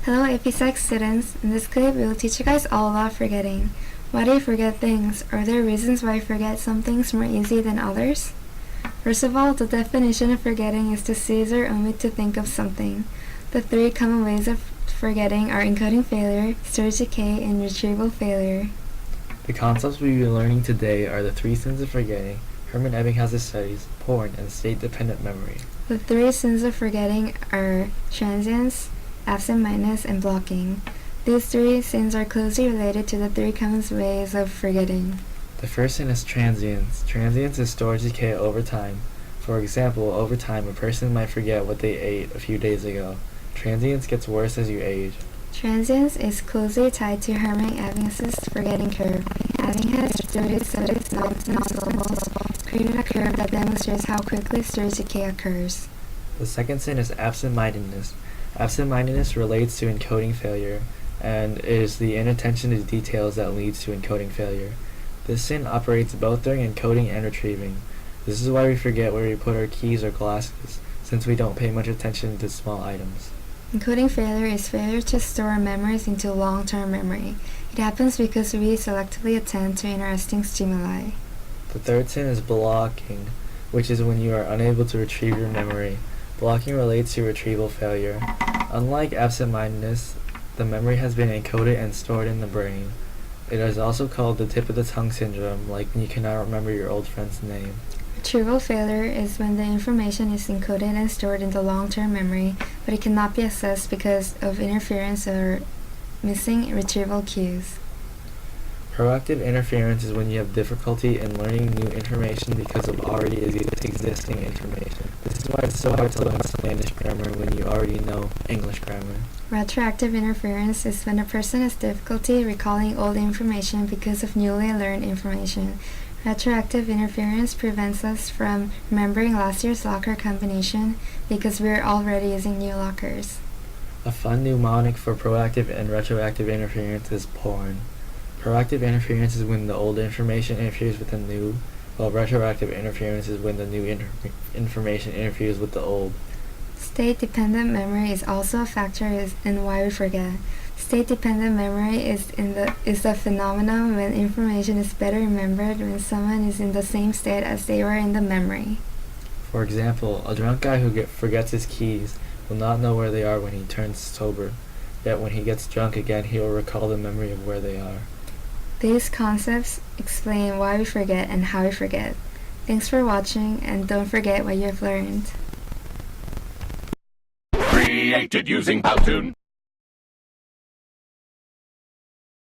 Hello AP students, in this clip we will teach you guys all about forgetting. Why do you forget things? Are there reasons why you forget some things more easy than others? First of all, the definition of forgetting is to cease or omit to think of something. The three common ways of forgetting are encoding failure, storage decay, and retrieval failure. The concepts we'll be learning today are the three sins of forgetting, Hermann Ebbinghaus' studies, porn, and state-dependent memory. The three sins of forgetting are transience, absent-mindedness, and blocking. These three sins are closely related to the three common ways of forgetting. The first sin is transience. Transience is storage decay over time. For example, over time, a person might forget what they ate a few days ago. Transience gets worse as you age. Transience is closely tied to Hermann Ebbinghaus' forgetting curve. Ebbinghaus studied nonsense levels, created a curve that demonstrates how quickly storage decay occurs. The second sin is absent-mindedness. Absent-mindedness relates to encoding failure, and is the inattention to details that leads to encoding failure. This sin operates both during encoding and retrieving. This is why we forget where we put our keys or glasses, since we don't pay much attention to small items. Encoding failure is failure to store memories into long-term memory. It happens because we selectively attend to interesting stimuli. The third sin is blocking, which is when you are unable to retrieve your memory. Blocking relates to retrieval failure. Unlike absent-mindedness, the memory has been encoded and stored in the brain. It is also called the tip-of-the-tongue syndrome, like when you cannot remember your old friend's name. Retrieval failure is when the information is encoded and stored in the long-term memory, but it cannot be accessed because of interference or missing retrieval cues. Proactive interference is when you have difficulty in learning new information because of already existing information. This is why it's so hard to learn Spanish grammar when you already know English grammar. Retroactive interference is when a person has difficulty recalling old information because of newly learned information. Retroactive interference prevents us from remembering last year's locker combination because we are already using new lockers. A fun mnemonic for proactive and retroactive interference is porn. Proactive interference is when the old information interferes with the new, while retroactive interference is when the new information interferes with the old. State-dependent memory is also a factor in why we forget. State-dependent memory is the phenomenon when information is better remembered when someone is in the same state as they were in the memory. For example, a drunk guy who forgets his keys will not know where they are when he turns sober, yet when he gets drunk again he will recall the memory of where they are. These concepts explain why we forget and how we forget. Thanks for watching, and don't forget what you have learned. Created using Powtoon.